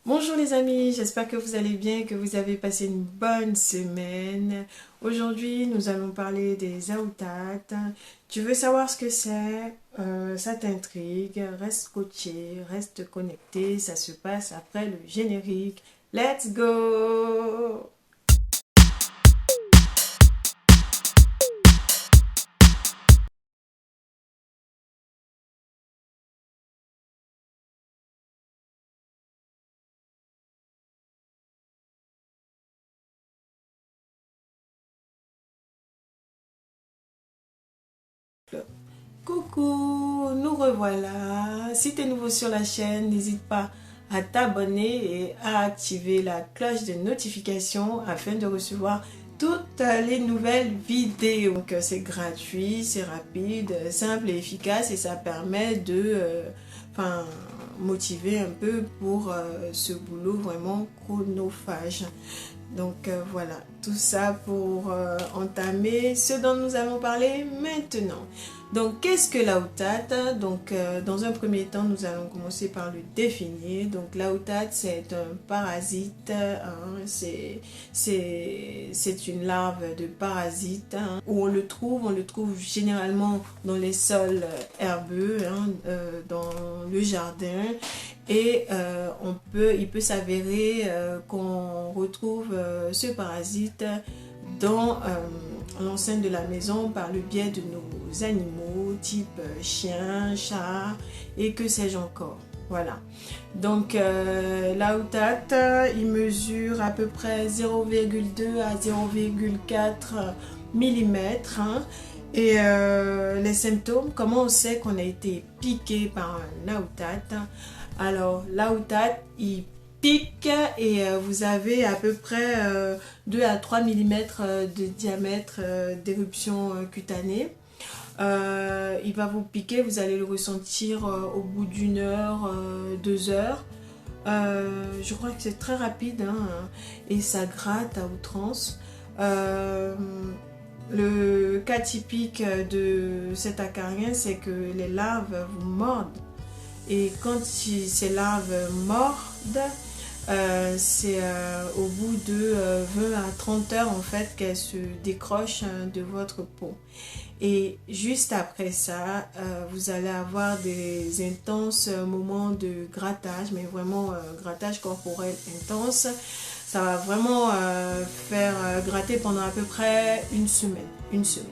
Bonjour les amis, j'espère que vous allez bien, que vous avez passé une bonne semaine. Aujourd'hui, nous allons parler des AOTAT. Tu veux savoir ce que c'est? Ça t'intrigue? Reste scotché, reste connecté, ça se passe après le générique. Let's go! Coucou, nous revoilà. Si tu es nouveau sur la chaîne, n'hésite pas à t'abonner et à activer la cloche de notification afin de recevoir toutes les nouvelles vidéos. Donc c'est gratuit, c'est rapide, simple et efficace et ça permet de motiver un peu pour ce boulot vraiment chronophage. Donc voilà, tout ça pour entamer ce dont nous allons parler maintenant. Donc qu'est-ce que l'AOTAT? Donc dans un premier temps, nous allons commencer par le définir. Donc l'AOTAT, c'est un parasite, hein, c'est une larve de parasite, hein, où on le trouve généralement dans les sols herbeux, hein, dans le jardin. Et il peut s'avérer qu'on retrouve ce parasite dans l'enceinte de la maison par le biais de nos animaux, type chien, chat et que sais-je encore. Voilà. Donc l'AOTAT, il mesure à peu près 0,2 à 0,4 mm. Hein. Et les symptômes, comment on sait qu'on a été piqué par un AOTAT? Alors, l'AOTAT, il pique et vous avez à peu près 2 à 3 mm de diamètre d'éruption cutanée. Il va vous piquer, vous allez le ressentir au bout d'une heure, 2 heures. Je crois que c'est très rapide, hein, et ça gratte à outrance. Le cas typique de cet acarien, c'est que les larves vous mordent. Et quand ces larves mordent, c'est au bout de 20 à 30 heures en fait qu'elles se décrochent de votre peau. Et juste après ça, vous allez avoir des intenses moments de grattage, mais vraiment grattage corporel intense. Ça va vraiment faire gratter pendant à peu près une semaine. Une semaine.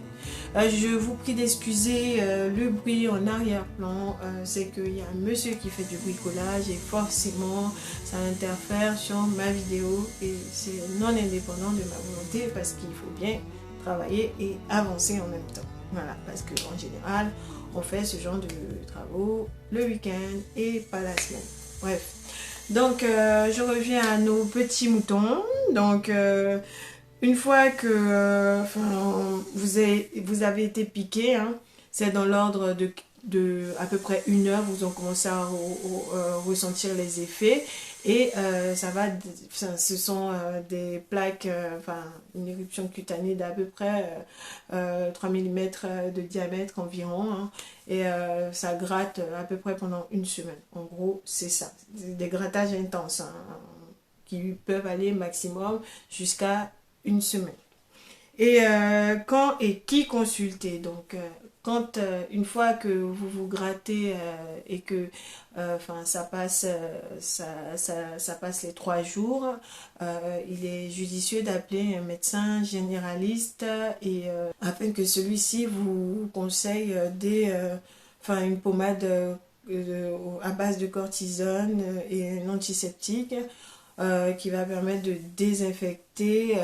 Je vous prie d'excuser le bruit en arrière-plan. C'est qu'il y a un monsieur qui fait du bricolage et forcément ça interfère sur ma vidéo et c'est non indépendant de ma volonté parce qu'il faut bien travailler et avancer en même temps. Voilà, parce qu'en général, on fait ce genre de travaux le week-end et pas la semaine. Bref. Donc, je reviens à nos petits moutons. Donc, une fois que vous avez été piqué, hein, c'est dans l'ordre de à peu près une heure, vous en commencez à ressentir les effets. Et ce sont des plaques, une éruption cutanée d'à peu près 3 mm de diamètre environ. Hein, et ça gratte à peu près pendant une semaine. En gros, c'est ça. Des grattages intenses, hein, qui peuvent aller maximum jusqu'à une semaine. Et quand et qui consulter? Donc, quand une fois que vous vous grattez et que ça passe les 3 jours, il est judicieux d'appeler un médecin généraliste et afin que celui-ci vous conseille une pommade à base de cortisone et un antiseptique qui va permettre de désinfecter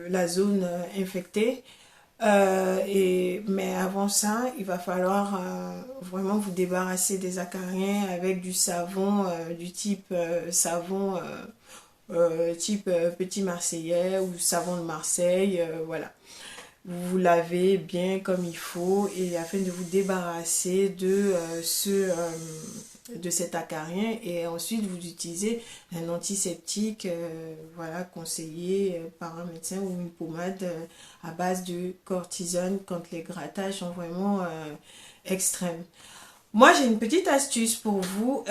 la zone infectée. Mais avant ça, il va falloir vraiment vous débarrasser des acariens avec du savon, du type savon type petit marseillais ou savon de Marseille, voilà. Vous vous lavez bien comme il faut et afin de vous débarrasser de cet acarien et ensuite vous utilisez un antiseptique voilà, conseillé par un médecin ou une pommade à base de cortisone quand les grattages sont vraiment extrêmes. Moi, j'ai une petite astuce pour vous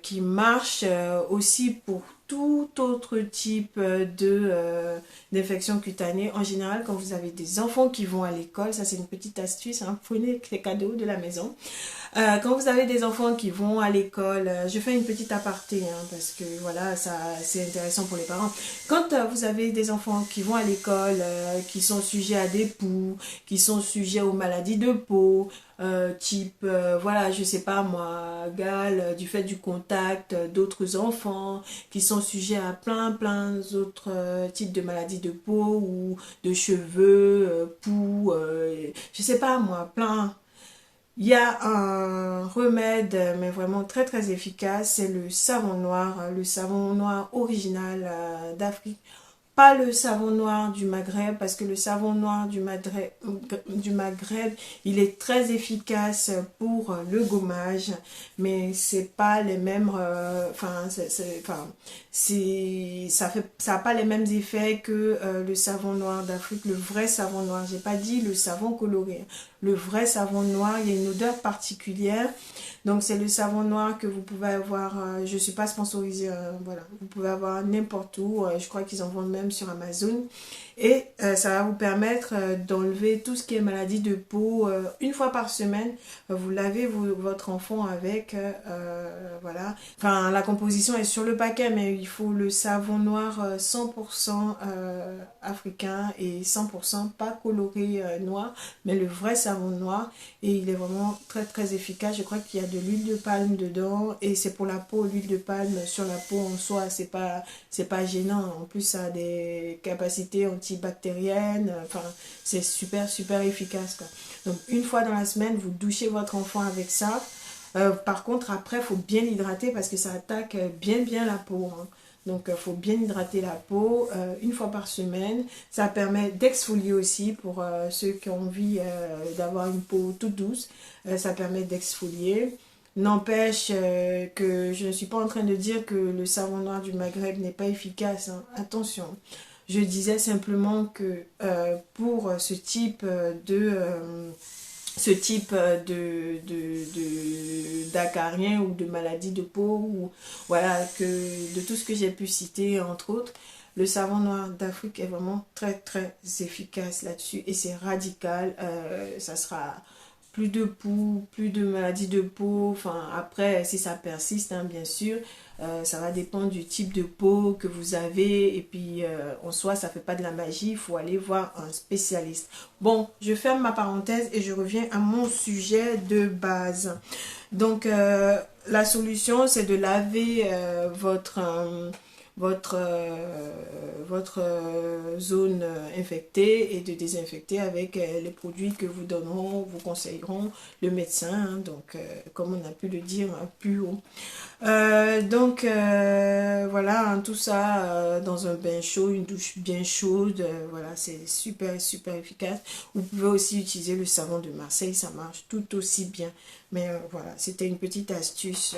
qui marche aussi pour tout autre type d'infection cutanée. En général, quand vous avez des enfants qui vont à l'école, ça c'est une petite astuce, hein, prenez les cadeaux de la maison. Quand vous avez des enfants qui vont à l'école, je fais une petite aparté parce que voilà, ça c'est intéressant pour les parents. Quand vous avez des enfants qui vont à l'école, qui sont sujets à des poux, qui sont sujets aux maladies de peau, type, voilà, je sais pas moi, gale, du fait du contact d'autres enfants, qui sont sujets à plein d'autres types de maladies de peau ou de cheveux, poux, je sais pas moi, plein. Il y a un remède, mais vraiment très efficace, c'est le savon noir original d'Afrique. Pas le savon noir du Maghreb, parce que le savon noir du Maghreb, il est très efficace pour le gommage, mais c'est pas les mêmes, ça a pas les mêmes effets que le savon noir d'Afrique, le vrai savon noir. J'ai pas dit le savon coloré. Le vrai savon noir, il y a une odeur particulière. Donc c'est le savon noir que vous pouvez avoir, je ne suis pas sponsorisée, voilà, vous pouvez avoir n'importe où, je crois qu'ils en vendent même sur Amazon. Et ça va vous permettre d'enlever tout ce qui est maladie de peau une fois par semaine. Vous lavez votre enfant avec, voilà. Enfin, la composition est sur le paquet, mais il faut le savon noir 100% africain et 100% pas coloré noir, mais le vrai savon noir. Et il est vraiment très efficace. Je crois qu'il y a de l'huile de palme dedans et c'est pour la peau. L'huile de palme sur la peau en soi, c'est pas gênant. En plus, ça a des capacités antibactériennes. Enfin, c'est super efficace, quoi. Donc une fois dans la semaine, vous douchez votre enfant avec ça. Par contre, après, il faut bien l'hydrater parce que ça attaque bien la peau, hein. Donc, il faut bien hydrater la peau une fois par semaine. Ça permet d'exfolier aussi pour ceux qui ont envie d'avoir une peau toute douce. Ça permet d'exfolier. N'empêche que je ne suis pas en train de dire que le savon noir du Maghreb n'est pas efficace, hein. Attention. Je disais simplement que pour ce type d'acarien ou de maladie de peau ou voilà, de tout ce que j'ai pu citer entre autres, le savon noir d'Afrique est vraiment très efficace là-dessus et c'est radical. Ça sera plus de poux, plus de maladies de peau. Enfin, après, si ça persiste, hein, bien sûr, ça va dépendre du type de peau que vous avez. Et puis, en soi, ça ne fait pas de la magie. Il faut aller voir un spécialiste. Bon, je ferme ma parenthèse et je reviens à mon sujet de base. Donc, la solution, c'est de laver votre zone infectée et de désinfecter avec les produits que vous conseilleront le médecin, hein, donc comme on a pu le dire plus haut. Voilà, hein, tout ça dans un bain chaud, une douche bien chaude, voilà, c'est super efficace. Vous pouvez aussi utiliser le savon de Marseille, ça marche tout aussi bien. Mais voilà, c'était une petite astuce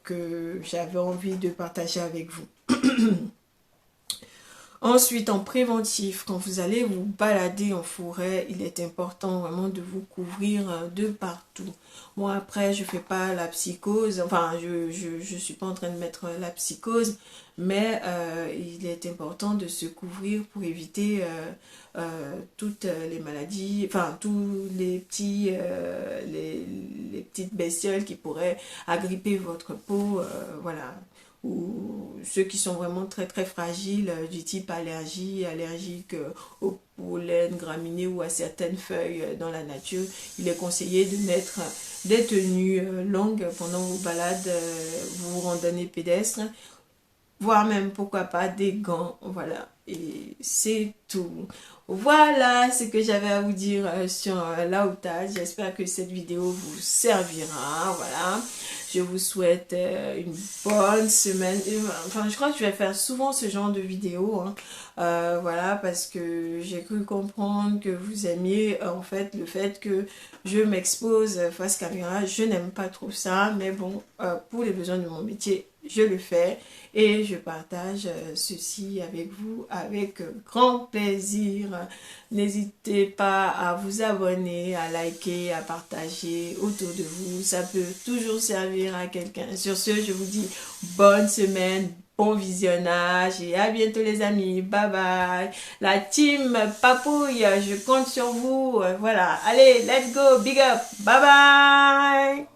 que j'avais envie de partager avec vous. Ensuite, en préventif, quand vous allez vous balader en forêt, il est important vraiment de vous couvrir de partout. Moi, après, je fais pas la psychose, enfin, je suis pas en train de mettre la psychose, mais il est important de se couvrir pour éviter toutes les maladies, enfin, tous les les petites bestioles qui pourraient agripper votre peau, voilà, ou ceux qui sont vraiment très fragiles du type allergique au pollen graminé ou à certaines feuilles dans la nature. Il est conseillé de mettre des tenues longues pendant vos balades, vos randonnées pédestres, voire même pourquoi pas des gants, voilà, et c'est tout. Voilà ce que j'avais à vous dire sur l'outage. J'espère que cette vidéo vous servira, voilà. Je vous souhaite une bonne semaine. Enfin, je crois que je vais faire souvent ce genre de vidéos, hein. Voilà, parce que j'ai cru comprendre que vous aimiez en fait le fait que je m'expose face caméra. Je n'aime pas trop ça, mais bon, pour les besoins de mon métier, je le fais et je partage ceci avec vous avec grand plaisir. N'hésitez pas à vous abonner, à liker, à partager autour de vous. Ça peut toujours servir à quelqu'un. Sur ce, je vous dis bonne semaine, bon visionnage et à bientôt les amis. Bye bye. La team Papouille, je compte sur vous. Voilà. Allez, let's go. Big up. Bye bye.